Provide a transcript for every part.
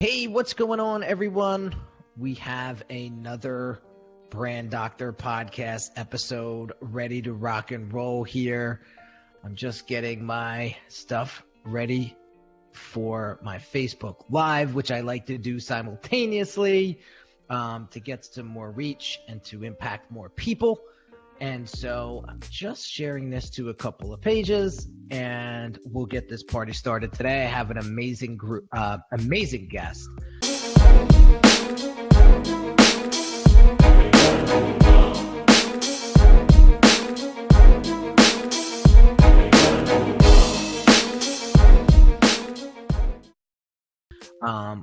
Hey, what's going on, everyone? We have another Brand Doctor podcast episode ready to rock and roll here. I'm just getting my stuff ready for my Facebook Live, which I like to do simultaneously to get some more reach and to impact more people. And so I'm just sharing this to a couple of pages, and we'll get this party started today. I have an amazing group, amazing guest.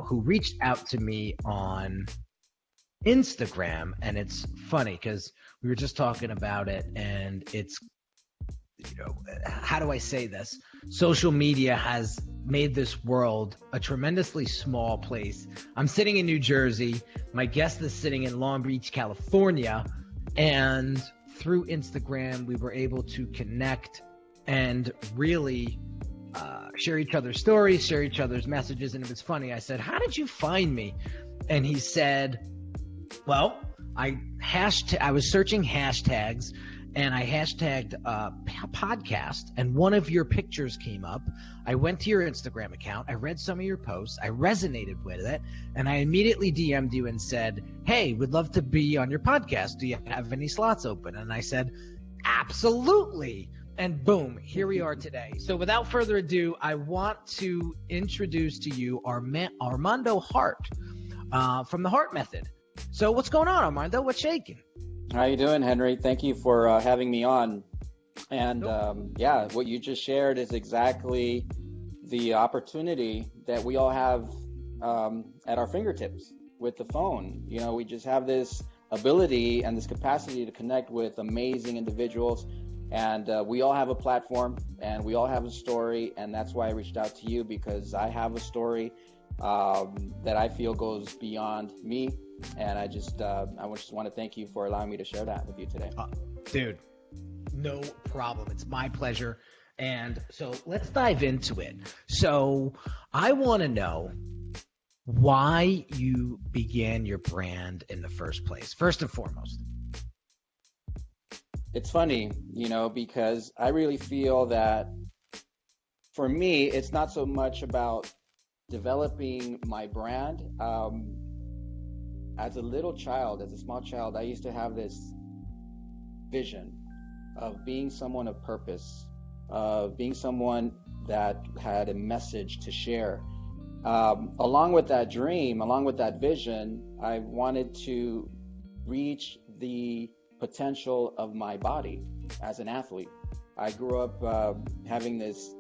Who reached out to me on Instagram, and it's funny because we were just talking about it, and it's, how do I say this? Social media has made this world a tremendously small place. I'm sitting in New Jersey. My guest is sitting in Long Beach, California, and through Instagram, we were able to connect and really share each other's stories, share each other's messages. And it was funny. I said, "How did you find me?" And he said, "Well, I was searching hashtags, and I hashtagged podcast, and one of your pictures came up. I went to your Instagram account. I read some of your posts. I resonated with it, and I immediately DM'd you and said, 'Hey, would love to be on your podcast. Do you have any slots open?' And I said, 'Absolutely.' And boom, here we are today. So without further ado, I want to introduce to you Armando Hart from the Hart Method. So what's going on, Armando? What's shaking? How you doing, Henry? Thank you for having me on. And what you just shared is exactly the opportunity that we all have at our fingertips with the phone. You know, we just have this ability and this capacity to connect with amazing individuals. And we all have a platform, and we all have a story, and that's why I reached out to you, because I have a story that I feel goes beyond me, and I just want to thank you for allowing me to share that with you today. Dude, no problem. It's my pleasure. And so let's dive into it. So I want to know why you began your brand in the first place, first and foremost. It's funny, because I really feel that for me, it's not so much about developing my brand. As a little child, as a small child, I used to have this vision of being someone of purpose, of being someone that had a message to share. Along with that dream, along with that vision, I wanted to reach the potential of my body as an athlete. I grew up having this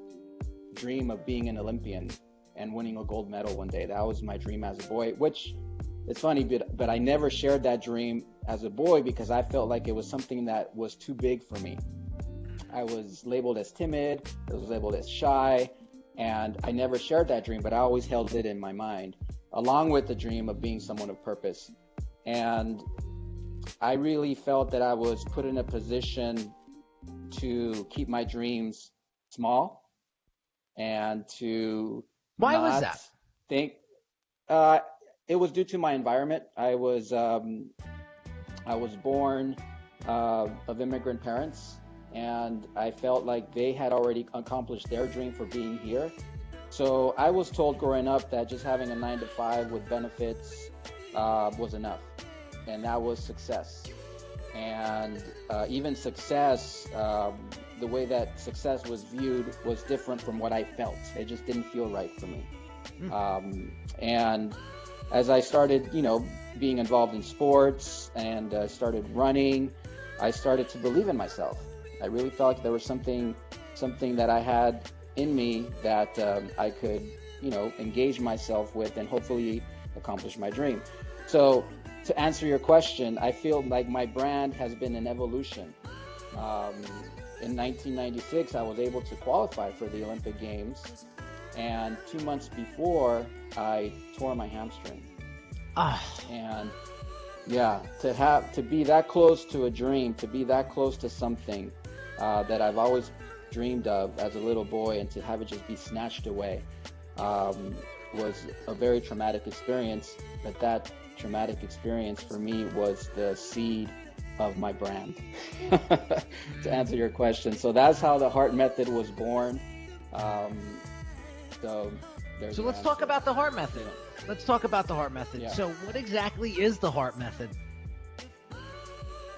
dream of being an Olympian and winning a gold medal one day. That was my dream as a boy, which it's funny, but I never shared that dream as a boy because I felt like it was something that was too big for me. I was labeled as timid, I was labeled as shy, and I never shared that dream, but I always held it in my mind, along with the dream of being someone of purpose. And I really felt that I was put in a position to keep my dreams small and to Why was that? Think it was due to my environment. I was born of immigrant parents, and I felt like they had already accomplished their dream for being here. So I was told growing up that just having a 9-to-5 with benefits was enough. And that was success. And even success, the way that success was viewed was different from what I felt. It just didn't feel right for me. And as I started, being involved in sports and started running, I started to believe in myself. I really felt like there was something that I had in me that I could, engage myself with and hopefully accomplish my dream. So to answer your question, I feel like my brand has been an evolution. In 1996, I was able to qualify for the Olympic Games, and 2 months before, I tore my hamstring. And to be that close to a dream, to be that close to something that I've always dreamed of as a little boy, and to have it just be snatched away, was a very traumatic experience, but that traumatic experience for me was the seed of my brand. To answer your question, so that's how the Hart method was born. So let's talk about the Hart method. Let's talk about the Hart method. Yeah. So what exactly is the Hart method?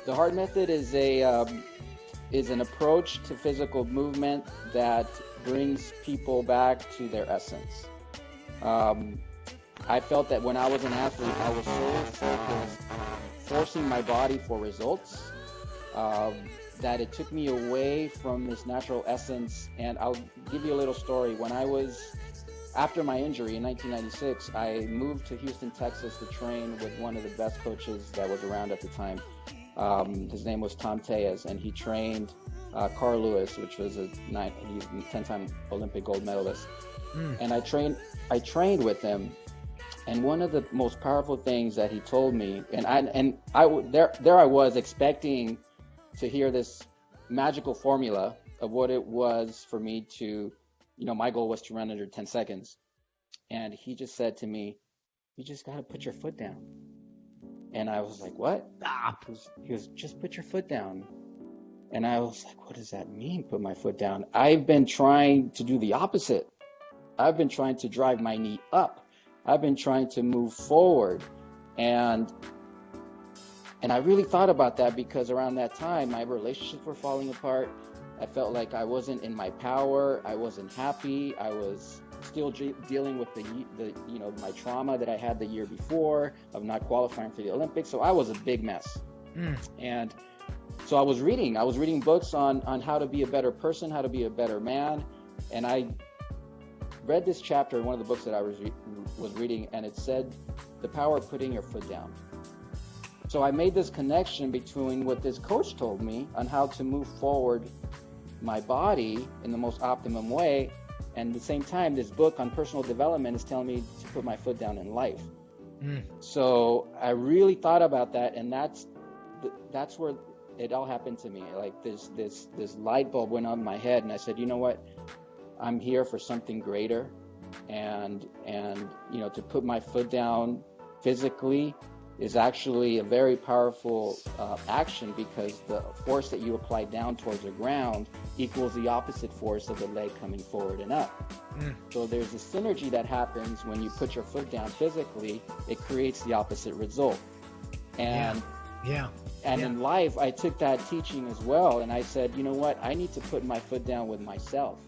The Hart method is an approach to physical movement that brings people back to their essence. I felt that when I was an athlete, I was so focused forcing my body for results that it took me away from this natural essence. And I'll give you a little story. When I was, after my injury in 1996, I moved to Houston, Texas to train with one of the best coaches that was around at the time. His name was Tom Tejas, and he trained Carl Lewis, which was he's a 10-time Olympic gold medalist. And I trained with him. And one of the most powerful things that he told me, and I was expecting to hear this magical formula of what it was for me to, my goal was to run under 10 seconds. And he just said to me, "You just got to put your foot down." And I was like, "What?" He goes, "Just put your foot down." And I was like, "What does that mean, put my foot down?" I've been trying to do the opposite. I've been trying to drive my knee up. I've been trying to move forward. And I really thought about that because around that time, my relationships were falling apart. I felt like I wasn't in my power. I wasn't happy. I was still dealing with the my trauma that I had the year before of not qualifying for the Olympics. So I was a big mess. And so I was reading books on how to be a better person, how to be a better man. And I read this chapter in one of the books that I was reading, and it said the power of putting your foot down. So I made this connection between what this coach told me on how to move forward my body in the most optimum way, and at the same time, this book on personal development is telling me to put my foot down in life. So I really thought about that, and that's where it all happened to me. Like this light bulb went on in my head, and I said, you know what? I'm here for something greater, and to put my foot down physically is actually a very powerful action, because the force that you apply down towards the ground equals the opposite force of the leg coming forward and up. So there's a synergy that happens when you put your foot down physically. It creates the opposite result. And in life, I took that teaching as well, and I said, you know what? I need to put my foot down with myself.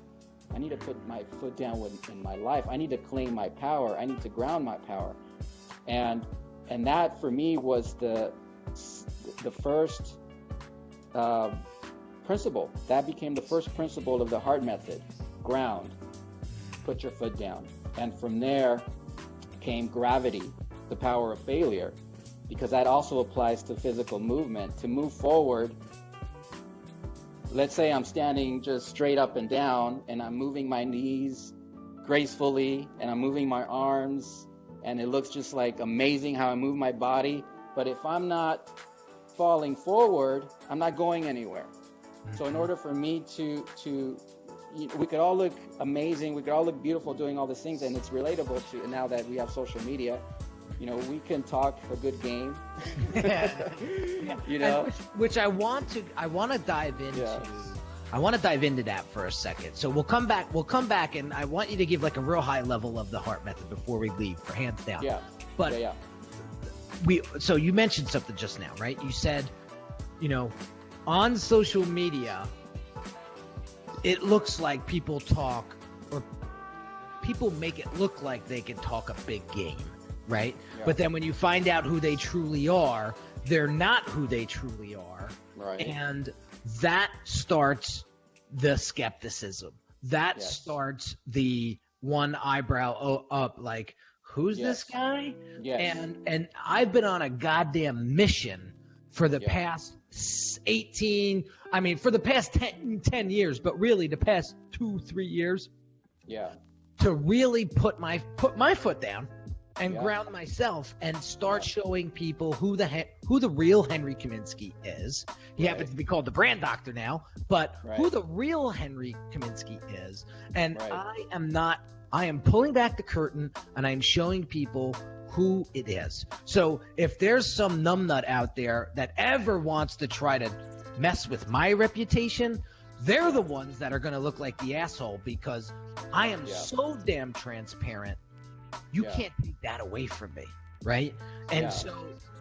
I need to put my foot down in my life. I need to claim my power. I need to ground my power. And that for me was the first principle. That became the first principle of the Hart method. Ground. Put your foot down. And from there came gravity, the power of failure, because that also applies to physical movement. To move forward, let's say I'm standing just straight up and down, and I'm moving my knees gracefully, and I'm moving my arms, and it looks just like amazing how I move my body. But if I'm not falling forward, I'm not going anywhere. So in order for me to we could all look amazing, we could all look beautiful doing all these things, and it's relatable to now that we have social media. We can talk a good game. Which I want to dive into. Yeah. I want to dive into that for a second. So we'll come back, and I want you to give like a real high level of the Hart method before we leave, for hands down. Yeah. But so you mentioned something just now, right? You said, on social media, it looks like people talk, or people make it look like they can talk a big game. Right? Yeah. But then when you find out who they truly are, they're not who they truly are. Right. And that starts the skepticism. That starts the one eyebrow up, like, who's this guy? Yes. And I've been on a goddamn mission for the past 10 years, but really the past 2-3 years. Yeah. To really put my foot down and ground myself and start showing people who the real Henry Kaminski is. He happens to be called the brand doctor now, but who the real Henry Kaminski is. And I am not I am pulling back the curtain and I'm showing people who it is. So if there's some numbnut out there that ever wants to try to mess with my reputation, they're the ones that are going to look like the asshole, because I am so damn transparent. You can't take that away from me, right? And so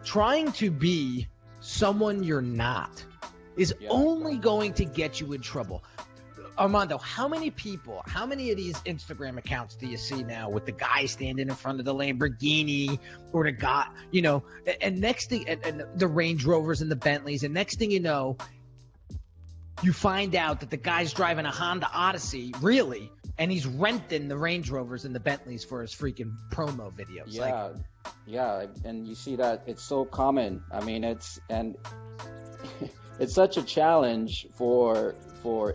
trying to be someone you're not is only going to get you in trouble. Armando, how many of these Instagram accounts do you see now with the guy standing in front of the Lamborghini, or the guy, you know, and next thing, and the Range Rovers and the Bentleys, and next thing you know, you find out that the guy's driving a Honda Odyssey, really, and he's renting the Range Rovers and the Bentleys for his freaking promo videos. And you see that it's so common. I mean, it's such a challenge for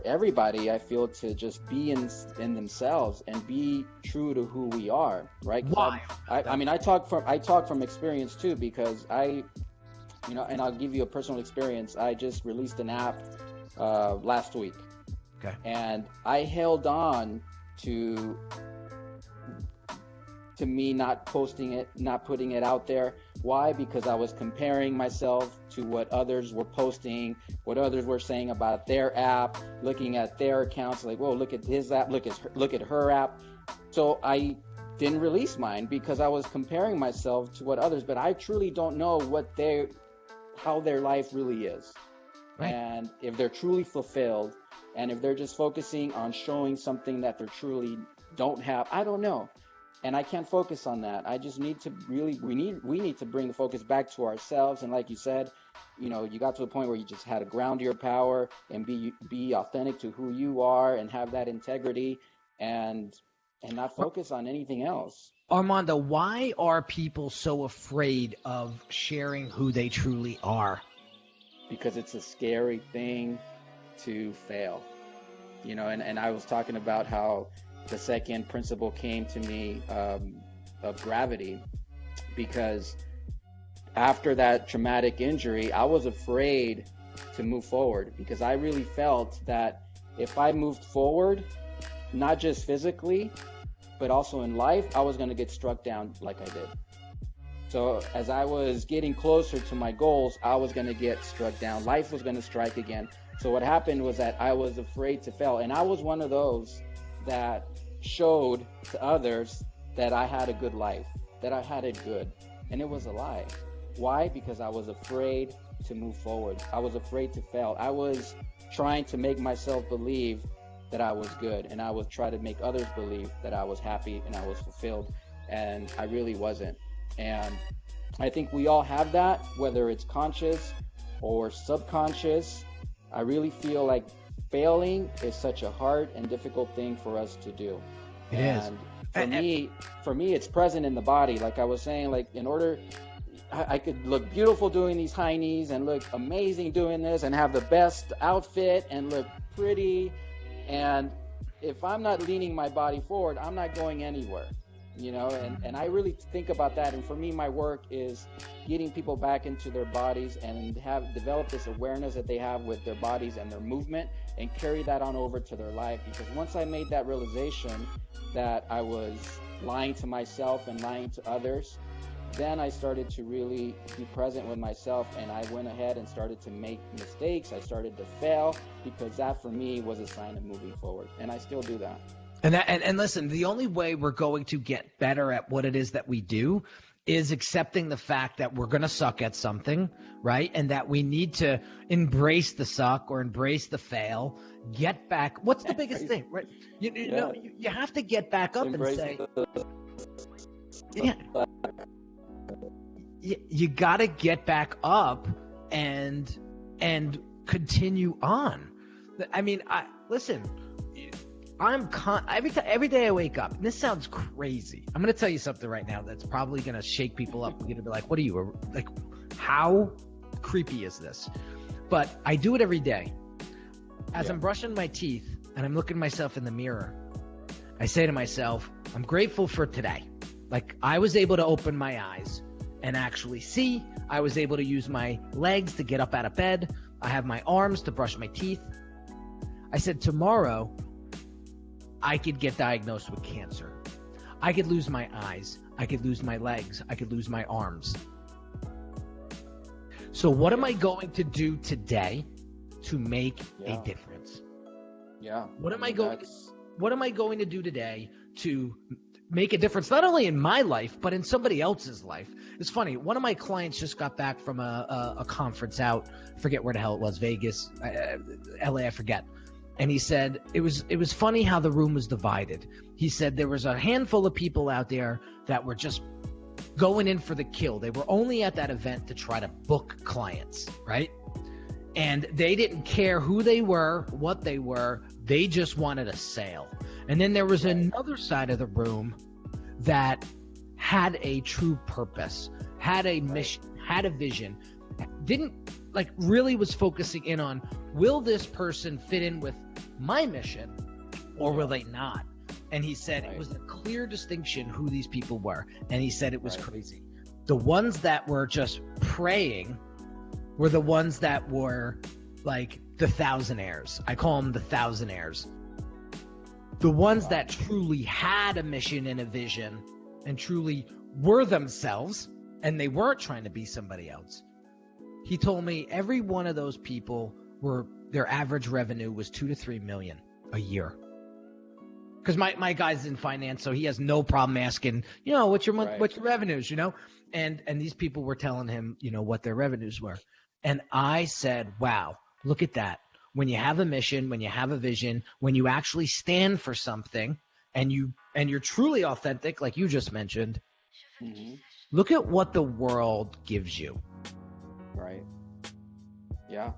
everybody, I feel, to just be in themselves and be true to who we are, right? Why? I mean, I talk from experience too, because and I'll give you a personal experience. I just released an app last week. Okay. And I held on to me not posting it, not putting it out there. Why? Because I was comparing myself to what others were posting, what others were saying about their app, looking at their accounts, like, whoa, look at his app, look at her app. So I didn't release mine because I was comparing myself to what others, but I truly don't know how their life really is. Right. And if they're truly fulfilled, and if they're just focusing on showing something that they truly don't have, I don't know. And I can't focus on that. I just need to we need to bring the focus back to ourselves. And like you said, you got to a point where you just had to ground your power and be authentic to who you are and have that integrity and not focus on anything else. Armando, why are people so afraid of sharing who they truly are? Because it's a scary thing to fail. And I was talking about how the second principle came to me of gravity, because after that traumatic injury, I was afraid to move forward, because I really felt that if I moved forward, not just physically, but also in life, I was going to get struck down like I did. So as I was getting closer to my goals, I was going to get struck down. Life was going to strike again. So what happened was that I was afraid to fail. And I was one of those that showed to others that I had a good life, that I had it good. And it was a lie. Why? Because I was afraid to move forward. I was afraid to fail. I was trying to make myself believe that I was good. And I was trying to make others believe that I was happy and I was fulfilled. And I really wasn't. And I think we all have that, whether it's conscious or subconscious. I really feel like failing is such a hard and difficult thing for us to do. It is. For me, it's present in the body. Like I was saying, like I could look beautiful doing these high knees and look amazing doing this and have the best outfit and look pretty. And if I'm not leaning my body forward, I'm not going anywhere. And I really think about that. And for me, my work is getting people back into their bodies and develop this awareness that they have with their bodies and their movement, and carry that on over to their life. Because once I made that realization that I was lying to myself and lying to others, then I started to really be present with myself, and I went ahead and started to make mistakes. I started to fail, because that for me was a sign of moving forward. And I still do that. And listen, the only way we're going to get better at what it is that we do is accepting the fact that we're going to suck at something, right? And that we need to embrace the suck or embrace the fail, get back. What's the biggest thing, right? You have to get back up and say, you got to get back up and continue on. I mean, listen. Every day I wake up, and this sounds crazy. I'm going to tell you something right now that's probably going to shake people up. We're going to be like, what are you, like, how creepy is this? But I do it every day. As I'm brushing my teeth and I'm looking myself in the mirror, I say to myself, I'm grateful for today. Like, I was able to open my eyes and actually see. I was able to use my legs to get up out of bed. I have my arms to brush my teeth. I said, tomorrow, I could get diagnosed with cancer. I could lose my eyes. I could lose my legs. I could lose my arms. So what am I going to do today to make a difference? Yeah. What am I going to do today to make a difference, not only in my life, but in somebody else's life? It's funny. One of my clients just got back from a conference out. I forget where the hell it was, Vegas, LA, I forget. And he said it was funny how the room was divided. He said there was a handful of people out there that were just going in for the kill. They were only at that event to try to book clients, right? And they didn't care who they were, what they were. They just wanted a sale. And then there was another side of the room that had a true purpose, had a mission, had a vision, didn't really was focusing in on, will this person fit in with my mission or will they not? And he said it was a clear distinction who these people were. And he said it was crazy. The ones that were just praying were the ones that were like the thousandaires. I call them the thousandaires. The ones that truly had a mission and a vision and truly were themselves, and they weren't trying to be somebody else. He told me every one of those people their average revenue was 2 to 3 million a year. Because my guy's in finance, so he has no problem asking, what's your revenues, and these people were telling him, what their revenues were. And I said, wow, look at that. When you have a mission, when you have a vision, when you actually stand for something and you're truly authentic, like you just mentioned, look at what the world gives you. Right. Yeah.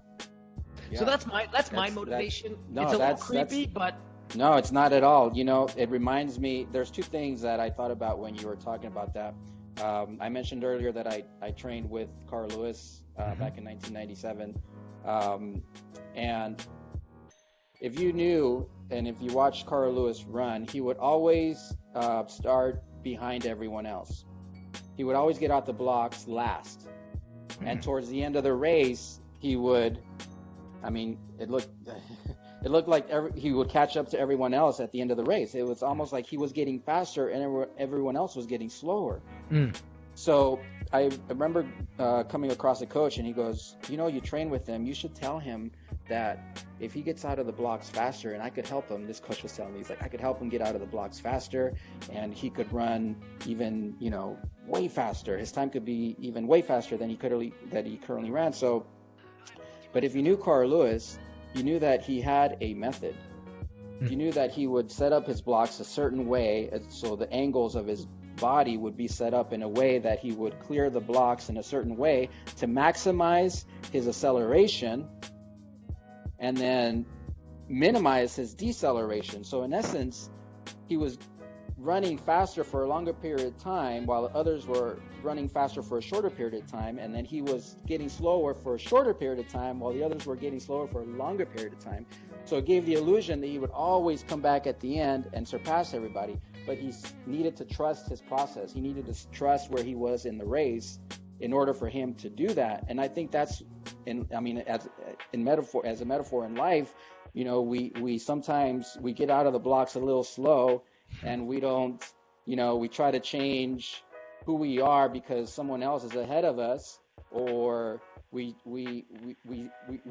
So that's my motivation. It's a little creepy, but no, it's not at all. It reminds me, there's two things that I thought about when you were talking about that. I mentioned earlier that I trained with Carl Lewis back in 1997. And if you knew, and if you watched Carl Lewis run, he would always start behind everyone else. He would always get out the blocks last. And towards the end of the race, he would, it looked like he would catch up to everyone else at the end of the race. It was almost like he was getting faster and everyone else was getting slower. So I remember coming across a coach and he goes, you train with him. You should tell him that if he gets out of the blocks faster, and I could help him, this coach was telling me, he's like, I could help him get out of the blocks faster and he could run even, way faster. His time could be even way faster than he currently ran. So, but if you knew Carl Lewis, you knew that he had a method. You knew that he would set up his blocks a certain way, so the angles of his body would be set up in a way that he would clear the blocks in a certain way to maximize his acceleration and then minimize his deceleration. So in essence, he was running faster for a longer period of time while others were running faster for a shorter period of time, and then he was getting slower for a shorter period of time while the others were getting slower for a longer period of time. So it gave the illusion that he would always come back at the end and surpass everybody, but he needed to trust his process. He needed to trust where he was in the race in order for him to do that. And I think that's as a metaphor in life, we sometimes we get out of the blocks a little slow, and we don't, we try to change who we are because someone else is ahead of us, or we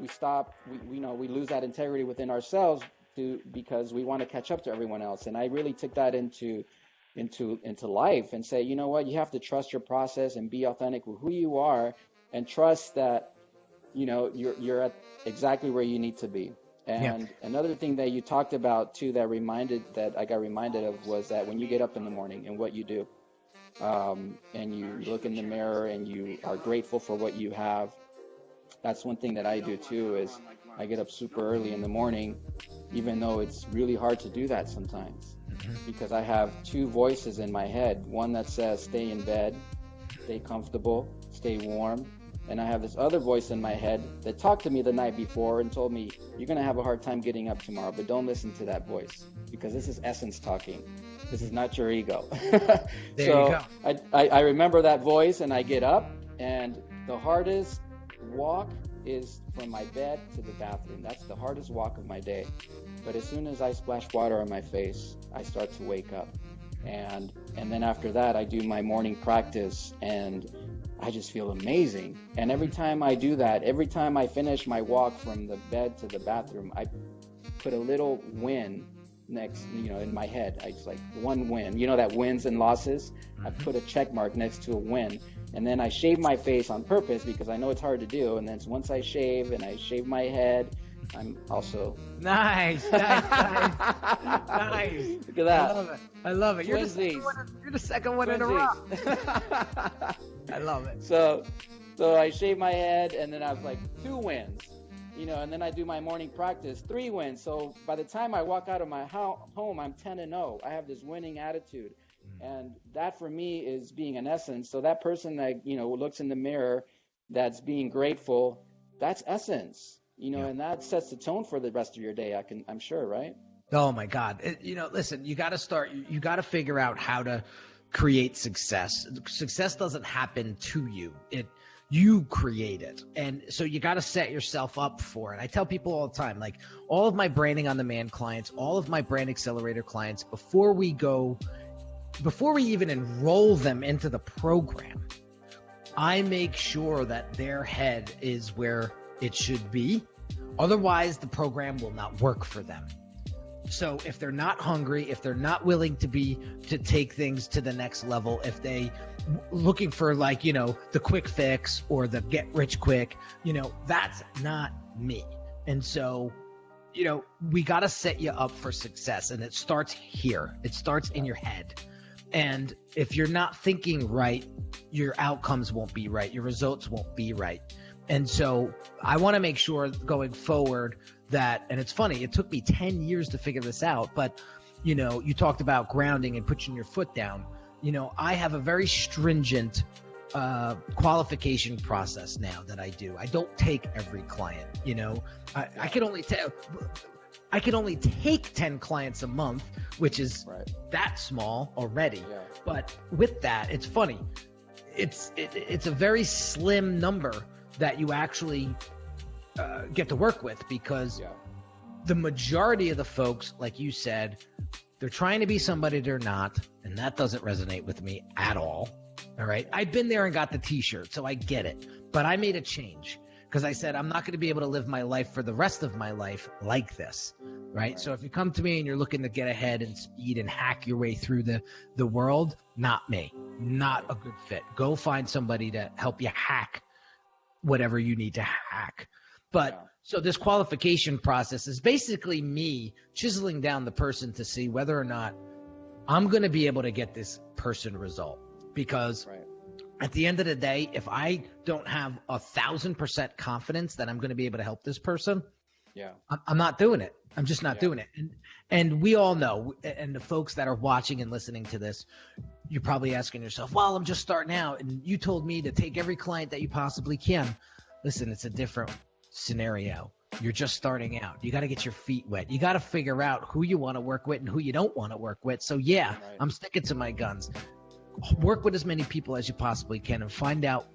stop, we lose that integrity within ourselves because we want to catch up to everyone else. And I really took that into life and say, you know what, you have to trust your process and be authentic with who you are, and trust that, you're at exactly where you need to be. And another thing that you talked about too that I got reminded of was that when you get up in the morning and what you do, and you look in the mirror and you are grateful for what you have, that's one thing that I do too, is I get up super early in the morning, even though it's really hard to do that sometimes, because I have two voices in my head, one that says stay in bed, stay comfortable, stay warm. And I have this other voice in my head that talked to me the night before and told me, you're going to have a hard time getting up tomorrow, but don't listen to that voice, because this is essence talking. This is not your ego. There you go. I remember that voice, and I get up, and the hardest walk is from my bed to the bathroom. That's the hardest walk of my day. But as soon as I splash water on my face, I start to wake up. And then after that, I do my morning practice, and I just feel amazing. And every time I do that, every time I finish my walk from the bed to the bathroom, I put a little win next, in my head. I just like one win, that wins and losses. I put a check mark next to a win. And then I shave my face on purpose because I know it's hard to do. And then once I shave and I shave my head, I'm also nice. Look at that. I love it. You're the second one in a row. I love it. So I shave my head, and then I was like 2 wins, and then I do my morning practice, 3 wins. So by the time I walk out of my home, I'm 10-0. I have this winning attitude. And that for me is being an essence. So that person that, looks in the mirror, that's being grateful, that's essence, and that sets the tone for the rest of your day. I'm sure, right? Oh my God. Listen, you got to figure out how to create success. Success doesn't happen to you. You create it. And so you got to set yourself up for it. I tell people all the time, like all of my Branding on Demand clients, all of my Brand Accelerator clients, before we even enroll them into the program, I make sure that their head is where it should be. Otherwise, the program will not work for them. So if they're not hungry, if they're not willing to take things to the next level, if they looking for the quick fix or the get rich quick, that's not me. And so, we got to set you up for success, and it starts here. It starts in your head. And if you're not thinking right, your outcomes won't be right. Your results won't be right. And so I want to make sure going forward that, and it's funny, it took me 10 years to figure this out, but you talked about grounding and putting your foot down. I have a very stringent qualification process now that I do. I don't take every client, I can only take 10 clients a month, which is that small already. Yeah. But with that, it's funny. It's a very slim number that you actually get to work with, because the majority of the folks, like you said, they're trying to be somebody they're not, and that doesn't resonate with me at all. All right. I've been there and got the t-shirt, so I get it. But I made a change. Because I said, I'm not going to be able to live my life for the rest of my life like this, right? So if you come to me and you're looking to get ahead and speed and hack your way through the world, not me, not a good fit. Go find somebody to help you hack whatever you need to hack. But so this qualification process is basically me chiseling down the person to see whether or not I'm going to be able to get this person result. Because at the end of the day, if I don't have 1,000% confidence that I'm going to be able to help this person, I'm not doing it. I'm just not doing it. And we all know, and the folks that are watching and listening to this, you're probably asking yourself, well, I'm just starting out, and you told me to take every client that you possibly can. Listen, it's a different scenario. You're just starting out. You got to get your feet wet. You got to figure out who you want to work with and who you don't want to work with. So I'm sticking to my guns. Work with as many people as you possibly can and find out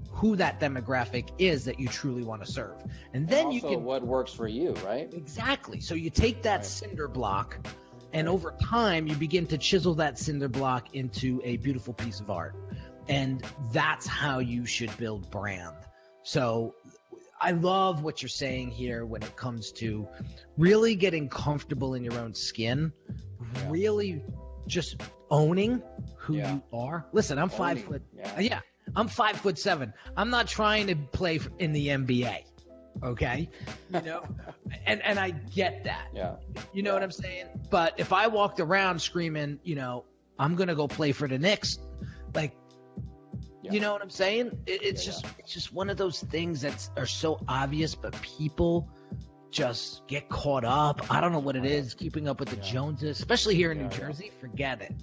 who that demographic is that you truly want to serve. And then you can what works for you, right? Exactly. So you take that cinder block, and over time you begin to chisel that cinder block into a beautiful piece of art. And that's how you should build brand. So I love what you're saying here when it comes to really getting comfortable in your own skin, really just owning who you are. Listen, I'm 5 foot. I'm 5'7". I'm not trying to play in the NBA. Okay. And I get that. You know what I'm saying? But if I walked around screaming, I'm going to go play for the Knicks, you know what I'm saying? It's just one of those things that are so obvious, but people just get caught up. I don't know what it is, keeping up with the Joneses, especially here in New Jersey. Forget it.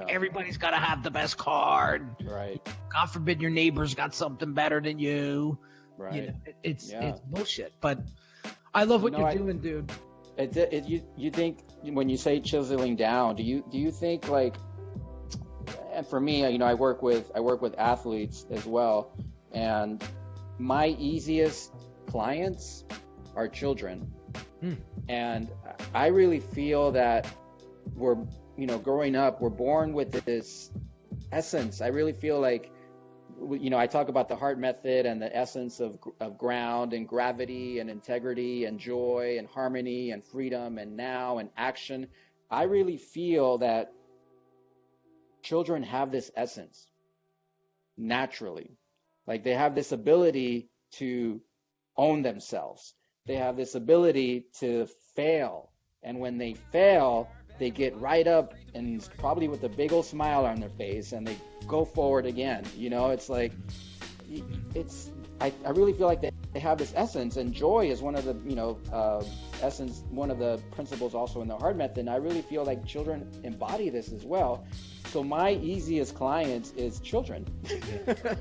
Everybody's got to have the best card. Right. God forbid your neighbor's got something better than you. Right. It's bullshit. But I love what you're doing, dude. You think when you say chiseling down, do you think and for me, I work with athletes as well, and my easiest clients are children. And I really feel that we're growing up, we're born with this essence. I really feel like, I talk about the Hart method and the essence of ground and gravity and integrity and joy and harmony and freedom and now and action. I really feel that children have this essence naturally. Like they have this ability to own themselves. They have this ability to fail. And when they fail, they get right up and probably with a big old smile on their face and they go forward again. It's like, I really feel like they have this essence, and joy is one of the, essence, one of the principles also in the Hart method. And I really feel like children embody this as well. So my easiest clients is children.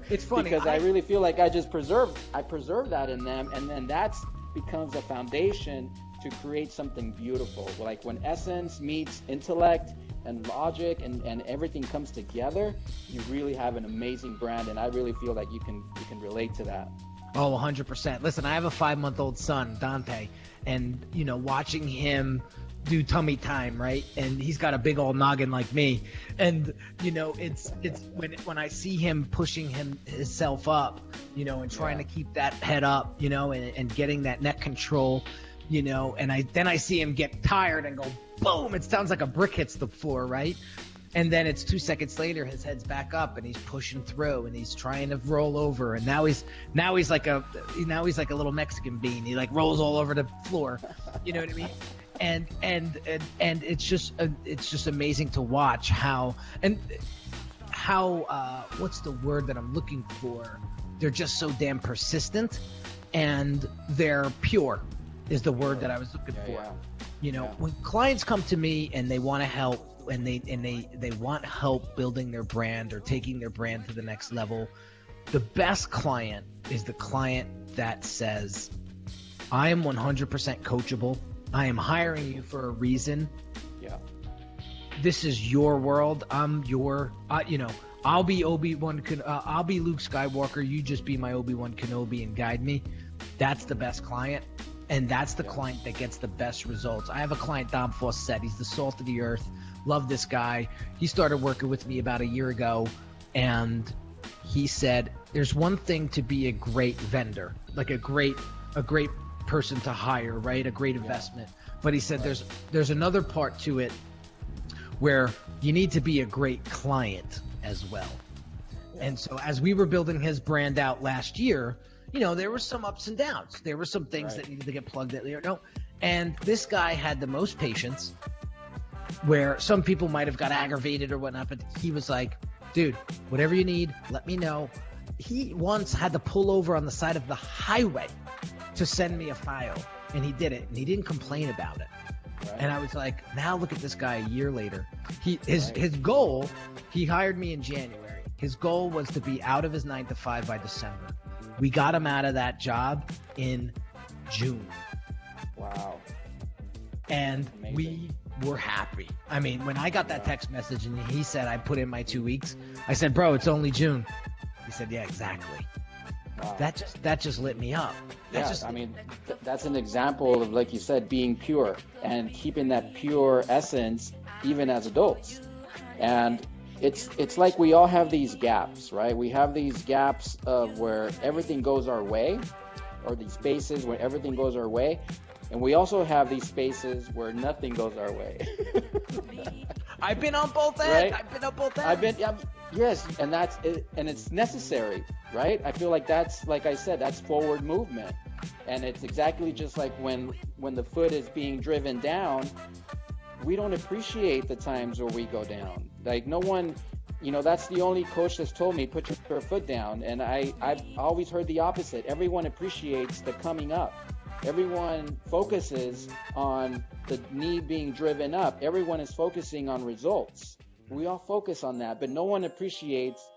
It's funny because I really feel like I preserve that in them, and then that becomes a foundation to create something beautiful. Like when essence meets intellect and logic and everything comes together, you really have an amazing brand. And I really feel like you can relate to that. Oh, 100%. Listen, I have a 5-month-old son, Dante, and watching him do tummy time, right? And he's got a big old noggin like me, and it's when I see him pushing himself up, and trying to keep that head up, and getting that neck control, and I see him get tired and go boom, it sounds like a brick hits the floor, right? And then it's 2 seconds later, his head's back up and he's pushing through and he's trying to roll over. And now he's like a little Mexican bean. He like rolls all over the floor. You know what I mean? And it's just amazing to watch how what's the word that I'm looking for? They're just so damn persistent and they're pure is the word that I was looking for. When clients come to me and they want to help, and they want help building their brand or taking their brand to the next level, the best client is the client that says, I am 100% coachable. I am hiring you for a reason. Yeah. This is your world. I'm your, I'll be Obi-Wan, I'll be Luke Skywalker. You just be my Obi-Wan Kenobi and guide me. That's the best client. And that's the client that gets the best results. I have a client, Dom Fawcett. He's the salt of the earth. Love this guy. He started working with me about a year ago, and he said, there's one thing to be a great vendor, like a great person to hire, right? A great investment. But he said there's another part to it where you need to be a great client as well. And so as we were building his brand out last year, there were some ups and downs. There were some things that needed to get plugged in. And this guy had the most patience, where some people might have got aggravated or whatnot, but he was like, dude, whatever you need, let me know. He once had to pull over on the side of the highway to send me a file, and he did it, and he didn't complain about it. Right. And I was like, now look at this guy a year later. His goal, he hired me in January. His goal was to be out of his 9-to-5 by December. We got him out of that job in June. Wow. And we were happy. I mean, when I got that text message and he said I put in my 2 weeks, I said, bro, it's only June. He said, yeah, exactly. Wow. That just lit me up. That's an example of, like you said, being pure and keeping that pure essence even as adults. And it's like we all have these gaps, right? We have these gaps of where everything goes our way, or these spaces where everything goes our way. And we also have these spaces where nothing goes our way. I've been on both ends. Right? I've been on both ends. Yes, and that's it, and it's necessary, right? I feel like that's, like I said, that's forward movement. And it's exactly just like when the foot is being driven down, we don't appreciate the times where we go down. Like no one, that's the only coach that's told me, put your foot down. And I've always heard the opposite. Everyone appreciates the coming up. Everyone focuses on the knee being driven up. Everyone is focusing on results. We all focus on that, but no one appreciates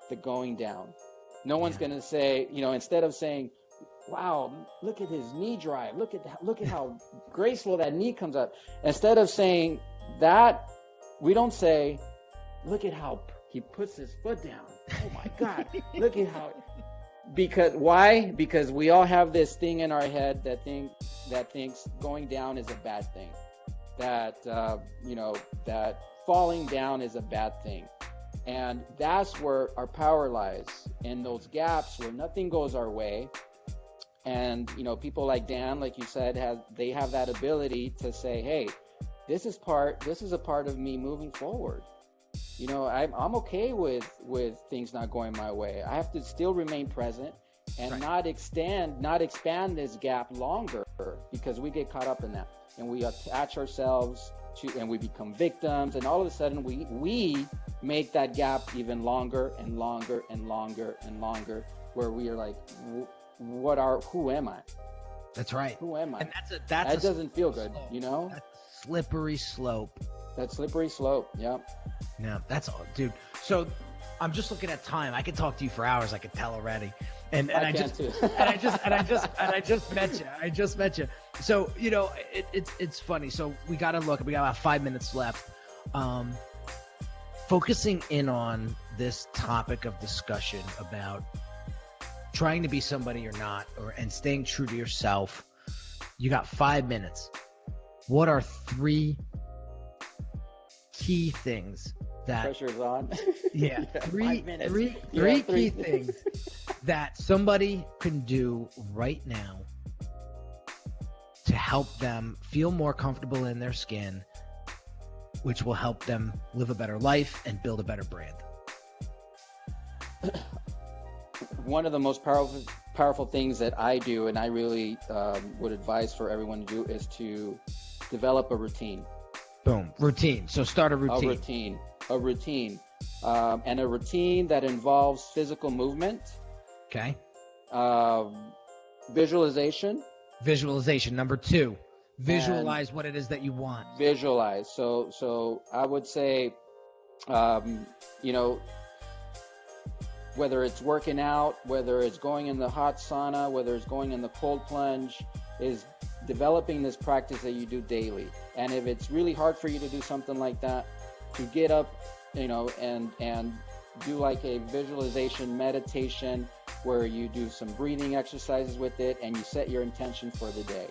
the going down. No one's going to say, instead of saying, wow, look at his knee drive. Look at how graceful that knee comes up. Instead of saying that, we don't say, look at how he puts his foot down. Oh my God, look at how. Why? Because we all have this thing in our head that thinks going down is a bad thing. That falling down is a bad thing. And that's where our power lies, in those gaps where nothing goes our way. And, you know, people like Dan, like you said, they have that ability to say, hey, this is a part of me moving forward. You know, I'm okay with things not going my way. I have to still remain present and not expand this gap longer, because we get caught up in that and we attach ourselves to, and we become victims, and all of a sudden we make that gap even longer and longer and longer and longer, where we are like, who am I? That's right. Who am I? And that doesn't feel good, you know? That's a slippery slope. That slippery slope. Yeah. Yeah, that's all, dude. So I'm just looking at time. I could talk to you for hours. I could tell already. And I just met you. So, you know, it's funny. So we got to look. We got about 5 minutes left. Focusing in on this topic of discussion about trying to be somebody you're not, and staying true to yourself. You got 5 minutes. What are 3 key things that pressure's on? Yeah, three key things that somebody can do right now to help them feel more comfortable in their skin, which will help them live a better life and build a better brand. One of the most powerful things that I do, and I really would advise for everyone to do, is to develop a routine. Boom. Routine. So start a routine. A routine. And a routine that involves physical movement. Okay. Visualization. Number 2. Visualize what it is that you want. Visualize. So I would say, you know, whether it's working out, whether it's going in the hot sauna, whether it's going in the cold plunge, is developing this practice that you do daily. And if it's really hard for you to do something like that, to get up, you know, and do like a visualization meditation where you do some breathing exercises with it, and you set your intention for the day.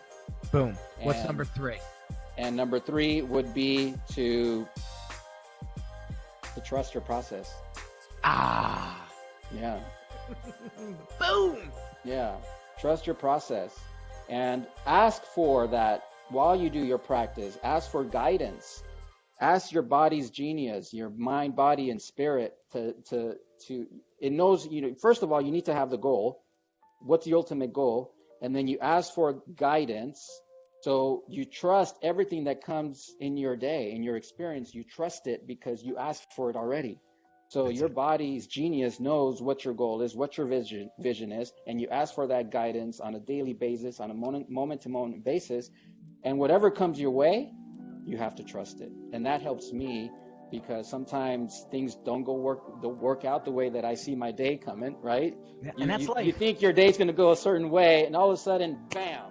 Boom. What's number 3? And number 3 would be to trust your process. Yeah. Boom. Yeah. Trust your process, and ask for that while you do your practice. Ask for guidance. Ask your body's genius, your mind, body, and spirit to it knows, you know, first of all, you need to have the goal. What's the ultimate goal? And then you ask for guidance. So you trust everything that comes in your day, in your experience. You trust it because you asked for it already. So your body's genius knows what your goal is, what your vision is, and you ask for that guidance on a daily basis, on a moment-to-moment basis. And whatever comes your way, you have to trust it. And that helps me, because sometimes things don't work out the way that I see my day coming, right? Yeah, and that's life. You think your day's going to go a certain way, and all of a sudden, bam!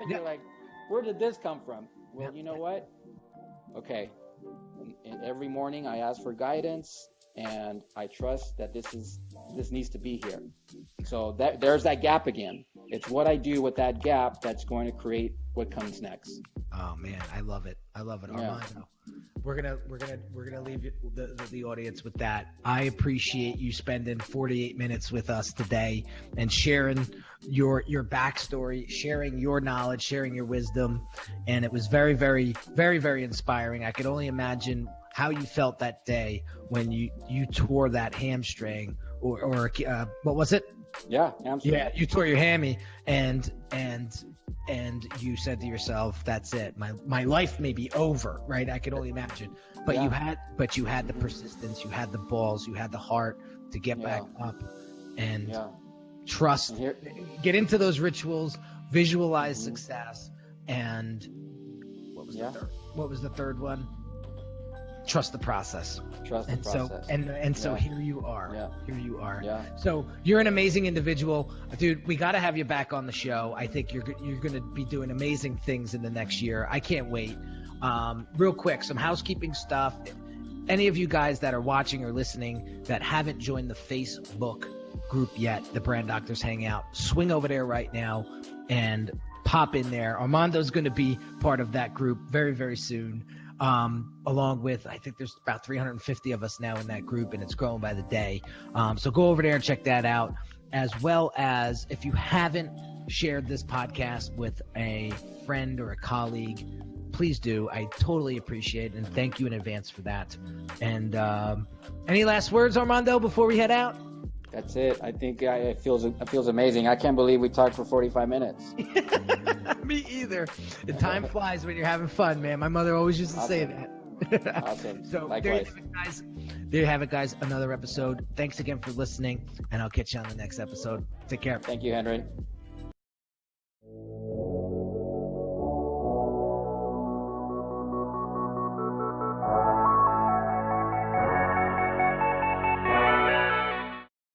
You're like, where did this come from? Well, you know what? Okay. And every morning I ask for guidance, and I trust that this needs to be here. So there's that gap again. It's what I do with that gap that's going to create what comes next. Oh man, I love it. Yeah. Armando. We're gonna leave the audience with that. I appreciate you spending 48 minutes with us today and sharing your backstory, sharing your knowledge, sharing your wisdom, and it was very, very, very, very inspiring. I could only imagine how you felt that day when you tore that hamstring or what was it? Yeah, hamstring. Yeah, you tore your hammy and you said to yourself, that's it. My life may be over, right? I could only imagine. But you had the persistence, you had the balls, you had the heart to get back up and trust. Get into those rituals, visualize success, and what was the third one? Trust the process. So here you are. Yeah. Here you are. Yeah. So you're an amazing individual, dude. We got to have you back on the show. I think you're going to be doing amazing things in the next year. I can't wait. Real quick, some housekeeping stuff. Any of you guys that are watching or listening that haven't joined the Facebook group yet, the Brand Doctors Hangout, swing over there right now and pop in there. Armando's going to be part of that group very, very soon. along with, I think there's about 350 of us now in that group, and it's growing by the day. So go over there and check that out, as well as if you haven't shared this podcast with a friend or a colleague, please do. I totally appreciate it, and thank you in advance for that. And any last words, Armando, before we head out? That's it. I think it feels amazing. I can't believe we talked for 45 minutes. Me either. The time flies when you're having fun, man. My mother always used to say that. Awesome. So Likewise. There you have it, guys. Another episode. Thanks again for listening, and I'll catch you on the next episode. Take care. Thank you, Henry.